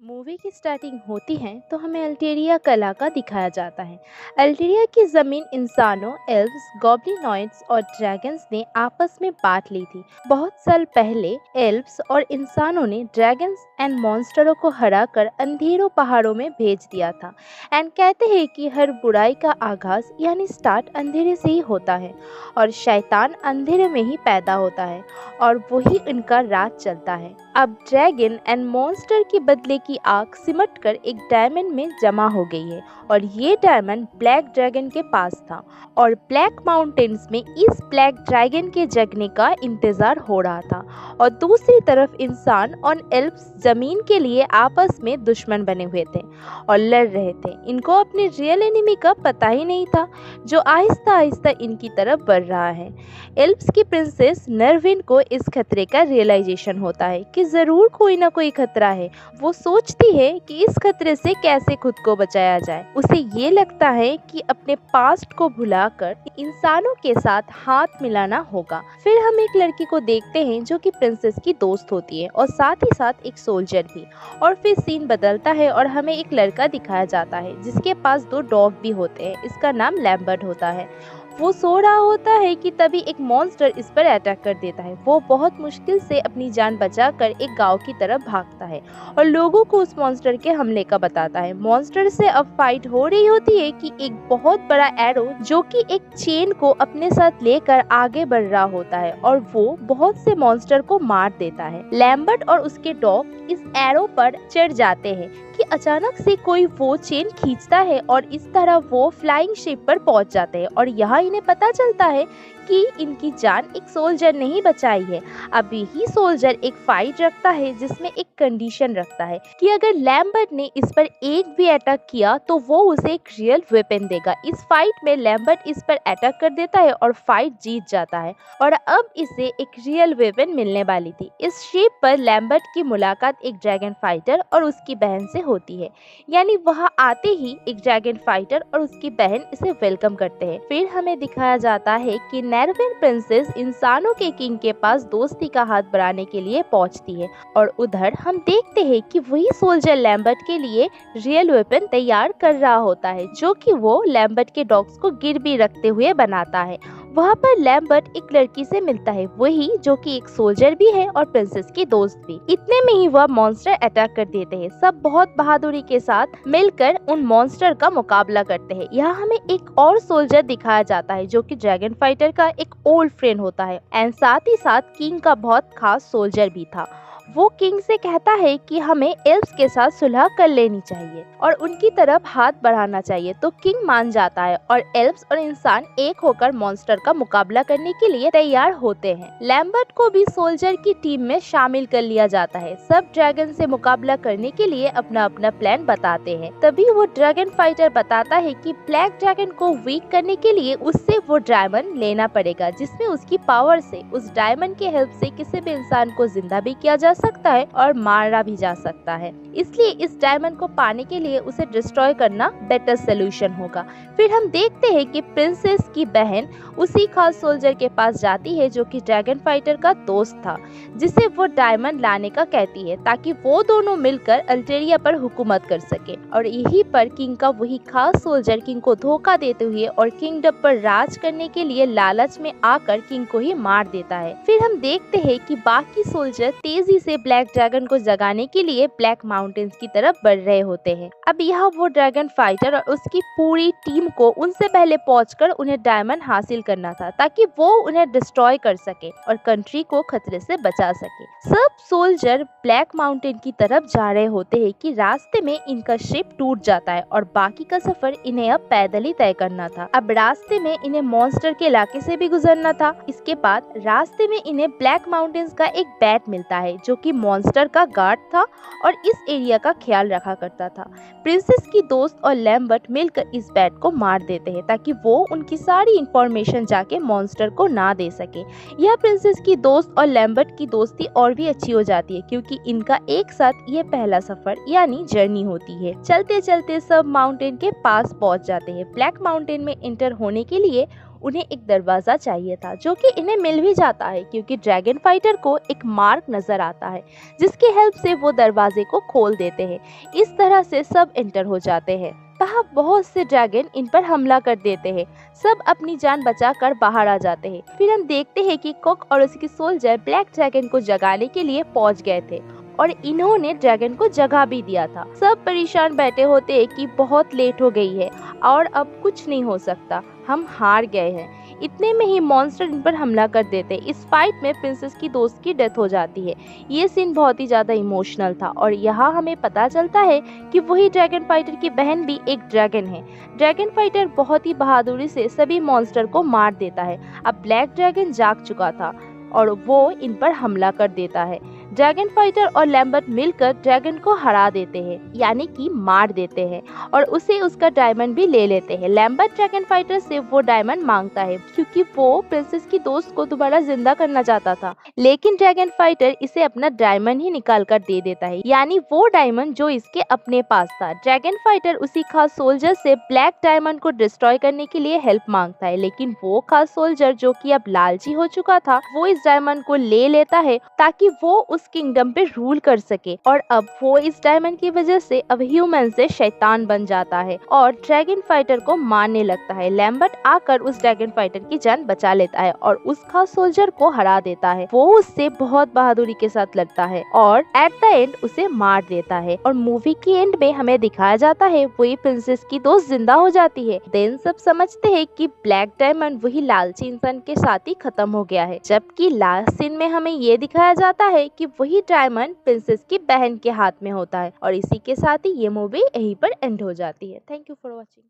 Movie की starting होती है तो हमें अल्टेरिया कला का दिखाया जाता है। अल्टेरिया की जमीन इंसानों, एल्व्स, गॉब्लिनॉइड्स और ड्रैगन्स ने आपस में बांट ली थी। बहुत साल पहले एल्व्स और इंसानों ने ड्रैगन्स एंड मॉन्स्टरों को हराकर अंधेरों पहाड़ों में भेज दिया था। एंड कहते हैं कि हर बुराई का आगाज यानी स्टार्ट अंधेरे से ही होता है और शैतान अंधेरे में ही पैदा होता है और वही इनका राज चलता है। अब ड्रैगन एंड मॉन्स्टर के बदले की आग सिमटकर एक डायमंड में जमा हो गई है और ये डायमंड ब्लैक ड्रैगन के पास था और ब्लैक माउंटेन्स में इस ब्लैक ड्रैगन के जगने का इंतजार हो रहा था। और दूसरी तरफ इंसान और एल्व्स जमीन के लिए आपस में दुश्मन बने हुए थे और लड़ रहे थे। इनको अपने रियल एनिमी का पता ही नहीं था जो आहिस्ता आहिस्ता इनकी तरफ बढ़ रहा है। एल्व्स की प्रिंसेस नरविन को इस खतरे का रियलाइजेशन होता है कि जरूर कोई ना कोई खतरा है। वो सोचती है कि इस खतरे से कैसे खुद को बचाया जाए। उसे ये लगता है कि अपने पास्ट को भुलाकर इंसानों के साथ हाथ मिलाना होगा। फिर हम एक लड़की को देखते हैं जो कि प्रिंसेस की दोस्त होती है और साथ ही साथ एक सोल्जर भी। और फिर सीन बदलता है और हमें एक लड़का दिखाया जाता है जिसके पास 2 डॉग भी होते हैं। इसका नाम लैम्बर्ट होता है। वो सो रहा होता है कि तभी एक मॉन्स्टर इस पर अटैक कर देता है। वो बहुत मुश्किल से अपनी जान बचाकर एक गांव की तरफ भागता है और लोगों को उस मॉन्स्टर के हमले का बताता है। मॉन्स्टर से अब फाइट हो रही होती है कि एक बहुत बड़ा एरो जो कि एक चेन को अपने साथ लेकर आगे बढ़ रहा होता है और वो बहुत से मॉन्स्टर को मार देता है। लैम्बर्ट और उसके डॉग इस एरो पर चढ़ जाते हैं कि अचानक से कोई वो चेन खींचता है और इस तरह वो फ्लाइंग शिप पर पहुंच जाते हैं और यहाँ इन्हें पता चलता है कि इनकी जान एक सोल्जर ने ही बचाई है। अब यही सोल्जर एक फाइट रखता है जिसमें एक कंडीशन रखता है कि अगर लैम्बर्ट ने इस पर एक भी अटैक किया तो वो उसे एक रियल वेपन देगा। इस फाइट में लैम्बर्ट इस पर अटैक कर देता है और फाइट जीत जाता है और अब इसे एक रियल वेपन मिलने वाली थी। इस शिप पर लैम्बर्ट की मुलाकात एक ड्रैगन फाइटर और उसकी बहन से होती है। यानी वहाँ आते ही एक ड्रैगन फाइटर और उसकी बहन इसे वेलकम करते हैं। फिर हमें दिखाया जाता है कि नरविन प्रिंसेस इंसानों के किंग के पास दोस्ती का हाथ बढ़ाने के लिए पहुंचती है और उधर हम देखते हैं कि वही सोल्जर लैम्बर्ट के लिए रियल वेपन तैयार कर रहा होता है जो कि वो लैम्बर्ट के डॉग्स को गिरवी रखते हुए बनाता है। वहाँ पर लैम्बर्ट एक लड़की से मिलता है, वही जो कि एक सोल्जर भी है और प्रिंसेस की दोस्त भी। इतने में ही वह मॉन्स्टर अटैक कर देते हैं। सब बहुत बहादुरी के साथ मिलकर उन मॉन्स्टर का मुकाबला करते हैं। यहाँ हमें एक और सोल्जर दिखाया जाता है जो कि ड्रैगन फाइटर का एक ओल्ड फ्रेंड होता है एंड साथ ही साथ किंग का बहुत खास सोल्जर भी था। वो किंग से कहता है कि हमें एल्व्स के साथ सुलह कर लेनी चाहिए और उनकी तरफ हाथ बढ़ाना चाहिए। तो किंग मान जाता है और एल्व्स और इंसान एक होकर मॉन्स्टर का मुकाबला करने के लिए तैयार होते हैं। लैम्बर्ट को भी सोल्जर की टीम में शामिल कर लिया जाता है। सब ड्रैगन से मुकाबला करने के लिए अपना अपना प्लान बताते हैं। तभी वो ड्रैगन फाइटर बताता है कि ब्लैक ड्रैगन को वीक करने के लिए उससे वो डायमंड लेना पड़ेगा जिसमें उसकी पावर से उस डायमंड की हेल्प से किसी भी इंसान को जिंदा भी किया जा सकता है और मारा भी जा सकता है। इसलिए इस डायमंड को पाने के लिए उसे डिस्ट्रॉय करना बेटर सोल्यूशन होगा। फिर हम देखते हैं कि प्रिंसेस की बहन उसी खास सोल्जर के पास जाती है जो कि ड्रैगन फाइटर का दोस्त था, जिसे वो डायमंड लाने का कहती है ताकि वो दोनों मिलकर अल्टेरिया पर हुकूमत कर सके। और यहीं पर किंग का वही खास सोल्जर किंग को धोखा देते हुए और किंगडम पर राज करने के लिए लालच में आकर किंग को ही मार देता है। फिर हम देखते हैं कि बाकी सोल्जर तेजी से ब्लैक ड्रैगन को जगाने के लिए ब्लैक माउंटेन्स की तरफ बढ़ रहे होते हैं। अब यहाँ वो ड्रैगन फाइटर और उसकी पूरी टीम को उनसे पहले पहुंचकर उन्हें डायमंड हासिल करना था ताकि वो उन्हें डिस्ट्रॉय कर सके और कंट्री को खतरे से बचा सके। सब सोल्जर ब्लैक माउंटेन की तरफ जा रहे होते हैं कि रास्ते में इनका शिप टूट जाता है और बाकी का सफर इन्हें अब पैदल ही तय करना था। अब रास्ते में इन्हें मॉन्स्टर के इलाके से भी गुजरना था। इसके बाद रास्ते में इन्हें ब्लैक माउंटेन्स का एक बैट मिलता है जो कि मॉन्स्टर का गार्ड था और इस एरिया का ख्याल रखा करता था। प्रिंसेस की दोस्त और लैम्बर्ट मिलकर इस बैट को मार देते हैं ताकि वो उनकी सारी इंफॉर्मेशन जाके मॉन्स्टर को ना दे सके। यह प्रिंसेस की दोस्त और लैम्बर्ट की दोस्ती और भी अच्छी हो जाती है क्योंकि इनका एक साथ ये पहला सफर यानी जर्नी होती है। चलते चलते सब माउंटेन के पास पहुंच जाते हैं। ब्लैक माउंटेन में इंटर होने के लिए उन्हें एक दरवाज़ा चाहिए था जो कि इन्हें मिल भी जाता है क्योंकि ड्रैगन फाइटर को एक मार्क नज़र आता है जिसकी हेल्प से वो दरवाजे को खोल देते हैं। इस तरह से सब एंटर हो जाते हैं। वहाँ बहुत से ड्रैगन इन पर हमला कर देते हैं। सब अपनी जान बचाकर बाहर आ जाते हैं। फिर हम देखते हैं कि कॉक और उसके सोल्जर ब्लैक ड्रैगन को जगाने के लिए पहुंच गए थे और इन्होंने ड्रैगन को जगा भी दिया था। सब परेशान बैठे होते हैं कि बहुत लेट हो गई है और अब कुछ नहीं हो सकता, हम हार गए हैं। इतने में ही मॉन्स्टर इन पर हमला कर देते। इस फाइट में प्रिंसेस की दोस्त की डेथ हो जाती है। ये सीन बहुत ही ज्यादा इमोशनल था और यहाँ हमें पता चलता है कि वही ड्रैगन फाइटर की बहन भी एक ड्रैगन है। ड्रैगन फाइटर बहुत ही बहादुरी से सभी मॉन्स्टर को मार देता है। अब ब्लैक ड्रैगन जाग चुका था और वो इन पर हमला कर देता है। ड्रैगन फाइटर और लैम्बर्ट मिलकर ड्रैगन को हरा देते हैं, यानी कि मार देते हैं और उसे उसका डायमंड भी ले लेते हैं। लैम्बर्ट ड्रैगन फाइटर से वो डायमंड मांगता है क्योंकि वो प्रिंसेस की दोस्त को दोबारा जिंदा करना चाहता था, लेकिन ड्रैगन फाइटर इसे अपना डायमंड ही निकाल कर दे देता है, यानी वो डायमंड जो इसके अपने पास था। ड्रैगन फाइटर उसी खास सोल्जर से ब्लैक डायमंड को डिस्ट्रॉय करने के लिए हेल्प मांगता है, लेकिन वो खास सोल्जर जो कि अब लालची हो चुका था, वो इस डायमंड को ले लेता है ताकि वो उस किंगडम पे रूल कर सके। और अब वो इस डायमंड की वजह से अब ह्यूमन से शैतान बन जाता है और ड्रैगन फाइटर को मारने लगता है। लैम्बर्ट आकर उस ड्रैगन फाइटर की जान बचा लेता है और उस खास सोल्जर को हरा देता है। वो उससे बहुत बहादुरी के साथ लड़ता है और एट द एंड उसे मार देता है। और मूवी की एंड में हमें दिखाया जाता है वही प्रिंसेस की दोस्त जिंदा हो जाती है। देन सब समझते हैं कि ब्लैक डायमंड वही लालची इंसान के साथ ही खत्म हो गया है, जबकि लास्ट सीन में हमें ये दिखाया जाता है कि वही डायमंड प्रिंसेस की बहन के हाथ में होता है। और इसी के साथ ही ये मूवी यहीं पर एंड हो जाती है। Thank you for watching.